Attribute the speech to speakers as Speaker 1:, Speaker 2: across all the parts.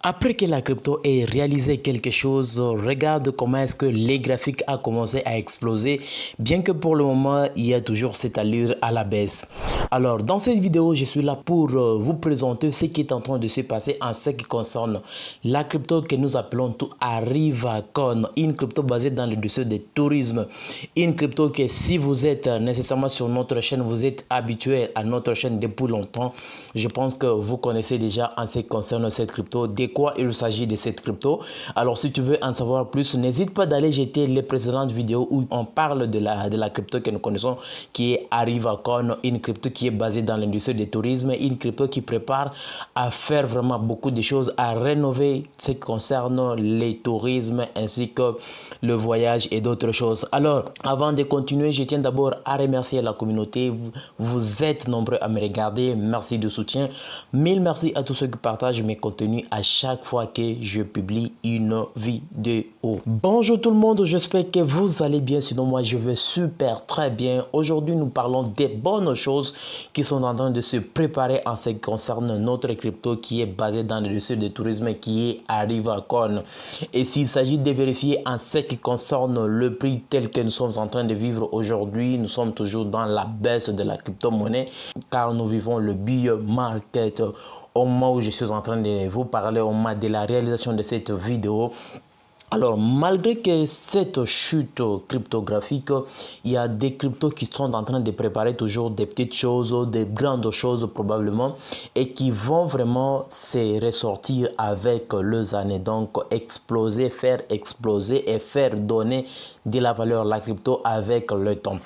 Speaker 1: Après que la crypto ait réalisé quelque chose, regarde comment est-ce que les graphiques a commencé à exploser, bien que pour le moment, il y a toujours cette allure à la baisse. Alors, dans cette vidéo, je suis là pour vous présenter ce qui est en train de se passer en ce qui concerne la crypto que nous appelons tout Arrivacoin, une crypto basée dans le dossier du tourisme, une crypto que si vous êtes nécessairement sur notre chaîne, vous êtes habitué à notre chaîne depuis longtemps, je pense que vous connaissez déjà en ce qui concerne cette crypto, de quoi il s'agit de cette crypto. Alors si tu veux en savoir plus, n'hésite pas d'aller jeter les précédentes vidéos où on parle de la crypto que nous connaissons, qui est Arrivacoin, une crypto qui est basée dans l'industrie du tourisme, une crypto qui prépare à faire vraiment beaucoup de choses, à rénover ce qui concerne les tourismes ainsi que le voyage et d'autres choses. Alors avant de continuer, je tiens d'abord à remercier la communauté. Vous êtes nombreux à me regarder, merci du soutien. Mille merci à tous ceux qui partagent mes contenus à chaque fois que je publie une vidéo. Bonjour tout le monde, j'espère que vous allez bien, sinon moi je vais super très bien. Aujourd'hui nous parlons des bonnes choses qui sont en train de se préparer en ce qui concerne notre crypto qui est basée dans le dossier de tourisme qui est Arrivacoin. Et s'il s'agit de vérifier en ce qui concerne le prix tel que nous sommes en train de vivre aujourd'hui, nous sommes toujours dans la baisse de la crypto-monnaie car nous vivons le bull market. Au moment où je suis en train de vous parler, au moment de la réalisation de cette vidéo, alors, malgré que cette chute cryptographique, il y a des cryptos qui sont en train de préparer toujours des petites choses, des grandes choses probablement, et qui vont vraiment se ressortir avec les années. Donc, exploser, faire exploser et faire donner de la valeur à la crypto avec le temps.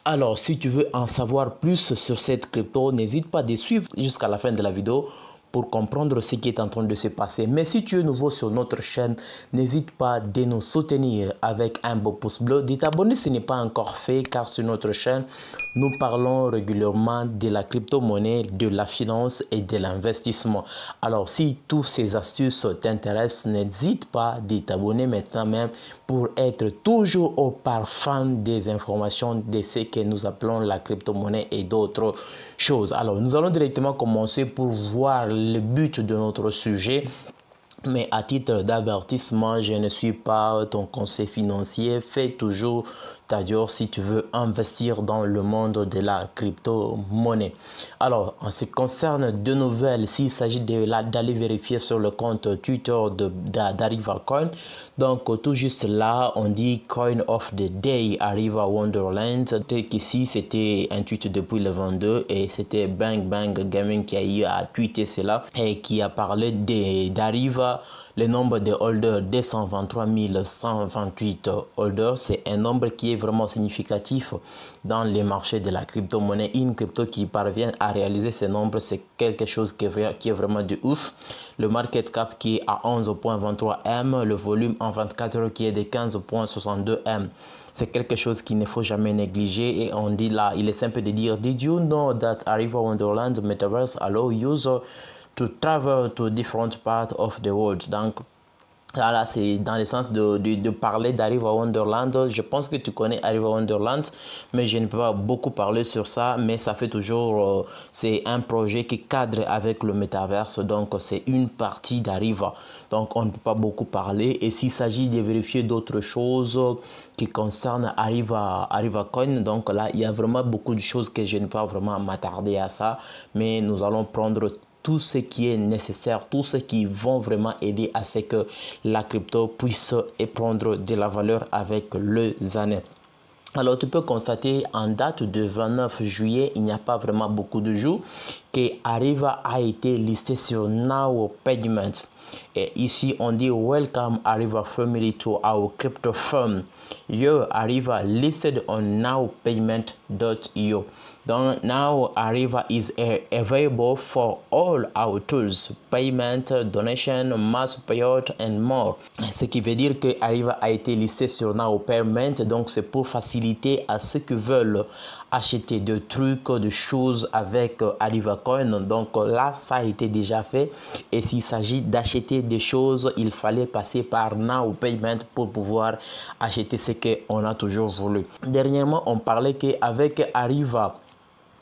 Speaker 1: Alors, si tu veux en savoir plus sur cette crypto, n'hésite pas à suivre jusqu'à la fin de la vidéo pour comprendre ce qui est en train de se passer. Mais si tu es nouveau sur notre chaîne, n'hésite pas de nous soutenir avec un beau pouce bleu, de t'abonner si ce n'est pas encore fait, car sur notre chaîne, nous parlons régulièrement de la crypto-monnaie, de la finance et de l'investissement. Alors, si toutes ces astuces t'intéressent, n'hésite pas de t'abonner maintenant même pour être toujours au parfum des informations de ce que nous appelons la crypto-monnaie et d'autres choses. Alors, nous allons directement commencer pour voir le but de notre sujet. Mais à titre d'avertissement, je ne suis pas ton conseil financier. Fais toujours d'ailleurs si tu veux investir dans le monde de la crypto-monnaie. Alors, en ce qui concerne de nouvelles, s'il s'agit d'aller vérifier sur le compte Twitter d'Arrivacoin, donc tout juste là, on dit Coin of the Day, Arriva Wonderland. Ici, c'était un tweet depuis le 22 et c'était Bang Bang Gaming qui a eu à tweeter cela et qui a parlé d'Arriva. Le nombre de holders, 223 128 holders, c'est un nombre qui est vraiment significatif dans les marchés de la crypto-monnaie. Une crypto qui parvient à réaliser ce nombre, c'est quelque chose qui est vraiment de ouf. Le market cap qui est à 11,23 M, le volume en 24 heures qui est de 15,62 M. C'est quelque chose qu'il ne faut jamais négliger et on dit là, il est simple de dire, did you know that Arriva Wonderland Metaverse allow users to travel to different parts of the world? Donc, là, c'est dans le sens de parler d'Arriva Wonderland. Je pense que tu connais Arriva Wonderland, mais je ne peux pas beaucoup parler sur ça. Mais ça fait toujours, c'est un projet qui cadre avec le métaverse. Donc, c'est une partie d'Arriva. Donc, on ne peut pas beaucoup parler. Et s'il s'agit de vérifier d'autres choses qui concernent Arrivacoin, donc là, il y a vraiment beaucoup de choses que je ne peux pas vraiment m'attarder à ça. Mais nous allons prendre tout ce qui est nécessaire, tout ce qui vont vraiment aider à ce que la crypto puisse prendre de la valeur avec les années. Alors, tu peux constater en date de 29 juillet, il n'y a pas vraiment beaucoup de jours, que Arriva a été listé sur Now Payment. Et ici, on dit Welcome Arriva family to our crypto firm. You Arriva listed on nowpayment.io. Donc, Now Arriva is available for all our tools, payment, donation, mass payout and more. Ce qui veut dire que Arriva a été listé sur Now Payment. Donc, c'est pour faciliter à ceux qui veulent acheter des trucs, des choses avec Arrivacoin. Donc là, ça a été déjà fait. Et s'il s'agit d'acheter des choses, il fallait passer par Now Payment pour pouvoir acheter ce qu'on a toujours voulu. Dernièrement, on parlait qu'avec Arriva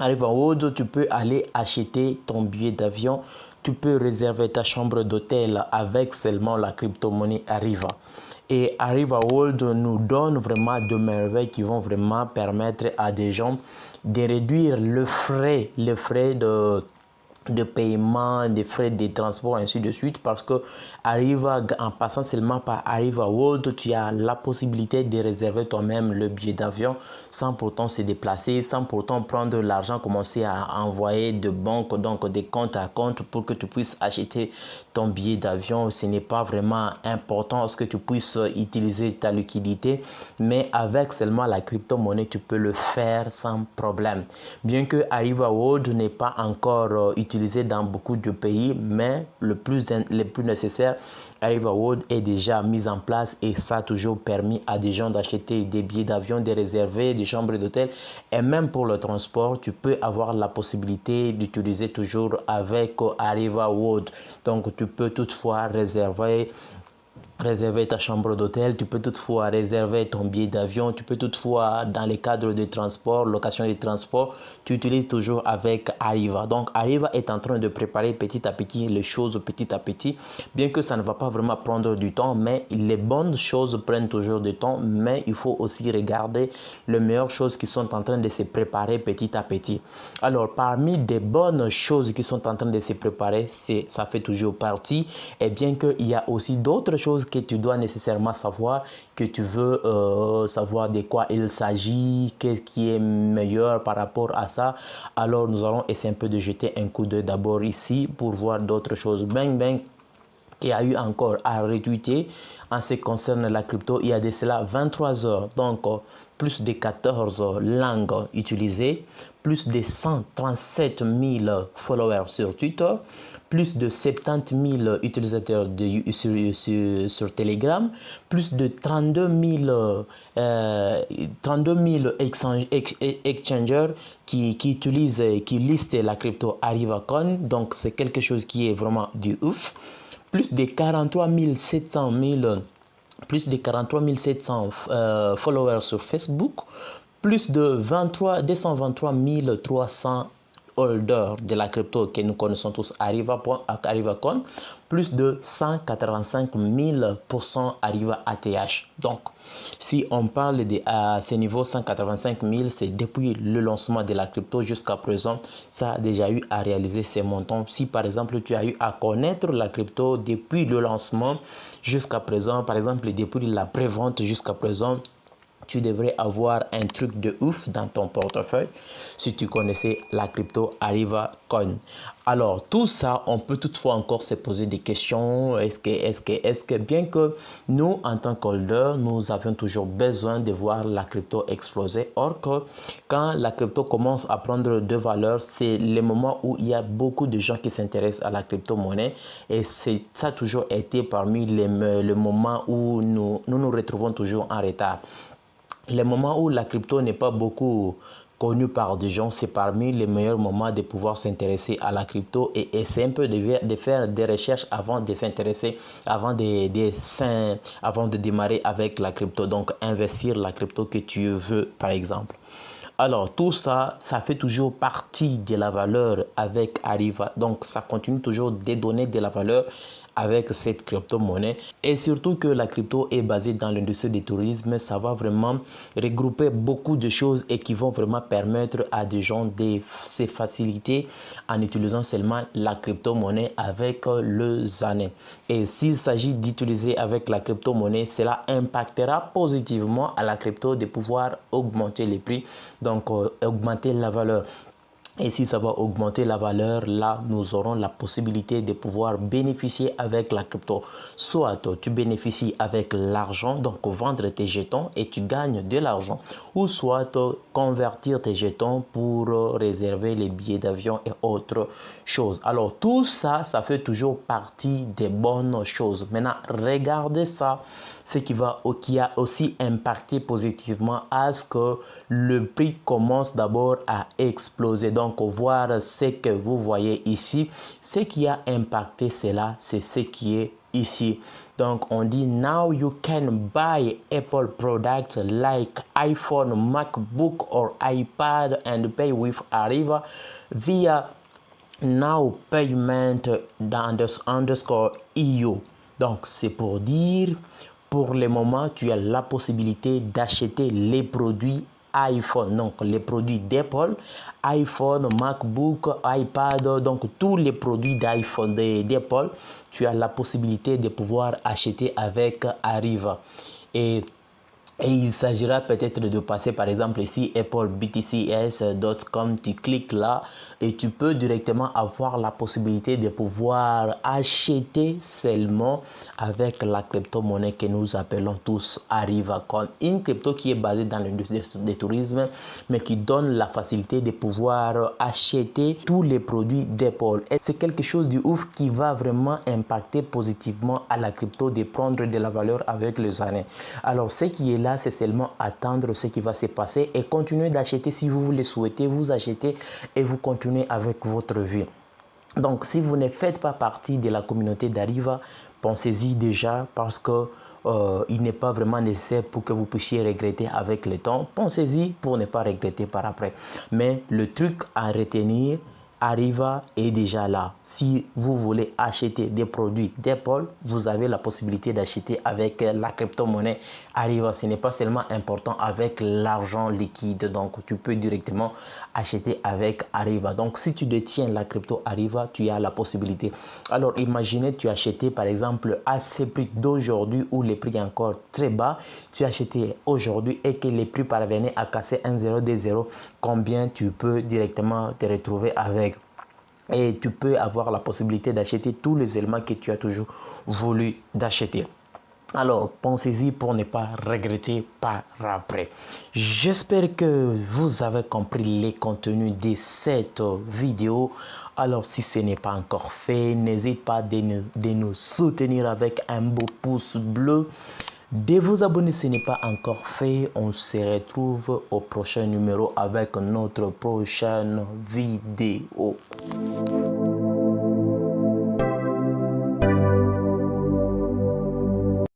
Speaker 1: World, tu peux aller acheter ton billet d'avion tu peux réserver ta chambre d'hôtel avec seulement la crypto-monnaie Arriva. Et Arriva World nous donne vraiment de merveilles qui vont vraiment permettre à des gens de réduire les frais de paiement, des frais de transport, ainsi de suite, parce que en passant seulement par Arriva World, tu as la possibilité de réserver toi-même le billet d'avion sans pourtant se déplacer, sans pourtant prendre l'argent, commencer à envoyer de banque, donc des comptes à compte pour que tu puisses acheter ton billet d'avion. Ce n'est pas vraiment important ce que tu puisses utiliser ta liquidité, mais avec seulement la crypto-monnaie, tu peux le faire sans problème. Bien que Arriva World n'est pas encore utilisé dans beaucoup de pays, mais le plus nécessaire, Arriva World est déjà mis en place et ça a toujours permis à des gens d'acheter des billets d'avion, de réserver des chambres d'hôtel et même pour le transport, tu peux avoir la possibilité d'utiliser toujours avec Arriva World. Donc tu peux toutefois réserver ta chambre d'hôtel, tu peux toutefois réserver ton billet d'avion, tu peux toutefois, dans les cadres de transport, location de transport, tu utilises toujours avec Arriva. Donc Arriva est en train de préparer petit à petit les choses petit à petit, bien que ça ne va pas vraiment prendre du temps, mais les bonnes choses prennent toujours du temps, mais il faut aussi regarder les meilleures choses qui sont en train de se préparer petit à petit. Alors parmi des bonnes choses qui sont en train de se préparer, ça fait toujours partie, et bien qu'il y a aussi d'autres choses que tu dois nécessairement savoir, que tu veux savoir de quoi il s'agit, qu'est-ce qui est meilleur par rapport à ça. Alors nous allons essayer un peu de jeter un coup d'œil d'abord ici pour voir d'autres choses. Bang bang. Il y a eu encore à retweeter en ce qui concerne la crypto. Il y a de cela 23 heures, donc plus de 14 langues utilisées, plus de 137 000 followers sur Twitter, plus de 70 000 utilisateurs sur Telegram, plus de 32 000 exchangers qui listent la crypto ArrivaCoin. Donc c'est quelque chose qui est vraiment du ouf. Plus de 43 700 followers sur Facebook, plus de 223 300 holders de la crypto que nous connaissons tous, ArrivaCoin, plus de 185 000% Arriva ATH. Donc, si on parle à ce niveau 185 000, c'est depuis le lancement de la crypto jusqu'à présent, ça a déjà eu à réaliser ces montants. Si par exemple tu as eu à connaître la crypto depuis le lancement jusqu'à présent, par exemple depuis la prévente jusqu'à présent, tu devrais avoir un truc de ouf dans ton portefeuille si tu connaissais la crypto ArrivaCoin. Alors, tout ça, on peut toutefois encore se poser des questions. Est-ce que bien que nous, en tant qu'holder, nous avions toujours besoin de voir la crypto exploser. Or que quand la crypto commence à prendre de valeur, c'est le moment où il y a beaucoup de gens qui s'intéressent à la crypto-monnaie. Et ça a toujours été parmi les moments où nous retrouvons toujours en retard. Les moments où la crypto n'est pas beaucoup connue par des gens, c'est parmi les meilleurs moments de pouvoir s'intéresser à la crypto et essayer un peu de faire des recherches avant de s'intéresser, avant de démarrer avec la crypto. Donc, investir la crypto que tu veux, par exemple. Alors, tout ça, ça fait toujours partie de la valeur avec Arriva. Donc, ça continue toujours de donner de la valeur avec cette crypto-monnaie. Et surtout que la crypto est basée dans l'industrie du tourisme, ça va vraiment regrouper beaucoup de choses et qui vont vraiment permettre à des gens de se faciliter en utilisant seulement la crypto-monnaie avec les années. Et s'il s'agit d'utiliser avec la crypto-monnaie, cela impactera positivement à la crypto de pouvoir augmenter les prix, donc augmenter la valeur. Et si ça va augmenter la valeur, là, nous aurons la possibilité de pouvoir bénéficier avec la crypto. Soit tu bénéficies avec l'argent, donc vendre tes jetons et tu gagnes de l'argent. Ou soit convertir tes jetons pour réserver les billets d'avion et autres choses. Alors tout ça, ça fait toujours partie des bonnes choses. Maintenant, regardez ça. Ce qui a aussi impacté positivement à ce que le prix commence d'abord à exploser. Donc, voir ce que vous voyez ici, ce qui a impacté cela, c'est ce qui est ici. Donc, on dit now you can buy Apple products like iPhone, MacBook or iPad and pay with Arriva via now payment underscore io. Donc c'est pour dire, pour le moment, tu as la possibilité d'acheter les produits iPhone, donc les produits d'Apple, iPhone, MacBook, iPad, donc tous les produits d'iPhone, d'Apple, tu as la possibilité de pouvoir acheter avec Arriva. Et il s'agira peut-être de passer par exemple ici applebtcs.com, tu cliques là et tu peux directement avoir la possibilité de pouvoir acheter seulement avec la crypto-monnaie que nous appelons tous Arriva Coin. Une crypto qui est basée dans l'industrie du tourisme mais qui donne la facilité de pouvoir acheter tous les produits d'Apple. C'est quelque chose de ouf qui va vraiment impacter positivement à la crypto de prendre de la valeur avec les années. Alors ce qui est là, c'est seulement attendre ce qui va se passer et continuer d'acheter si vous le souhaitez, vous achetez et vous continuez avec votre vie. Donc si vous ne faites pas partie de la communauté d'Arriva, pensez-y déjà parce que il n'est pas vraiment nécessaire pour que vous puissiez regretter avec le temps. Pensez-y pour ne pas regretter par après. Mais le truc à retenir, Arriva est déjà là. Si vous voulez acheter des produits d'Apple, vous avez la possibilité d'acheter avec la crypto-monnaie Arriva. Ce n'est pas seulement important avec l'argent liquide. Donc, tu peux directement acheter avec Arriva. Donc, si tu détiens la crypto Arriva, tu as la possibilité. Alors, imaginez, tu as acheté par exemple à ce prix d'aujourd'hui où les prix sont encore très bas. Tu as acheté aujourd'hui et que les prix parvenaient à casser 1,020. Combien tu peux directement te retrouver avec? Et tu peux avoir la possibilité d'acheter tous les éléments que tu as toujours voulu d'acheter. Alors, pensez-y pour ne pas regretter par après. J'espère que vous avez compris les contenus de cette vidéo. Alors, si ce n'est pas encore fait, n'hésitez pas de nous soutenir avec un beau pouce bleu. De vous abonner, ce n'est pas encore fait. On se retrouve au prochain numéro avec notre prochaine vidéo.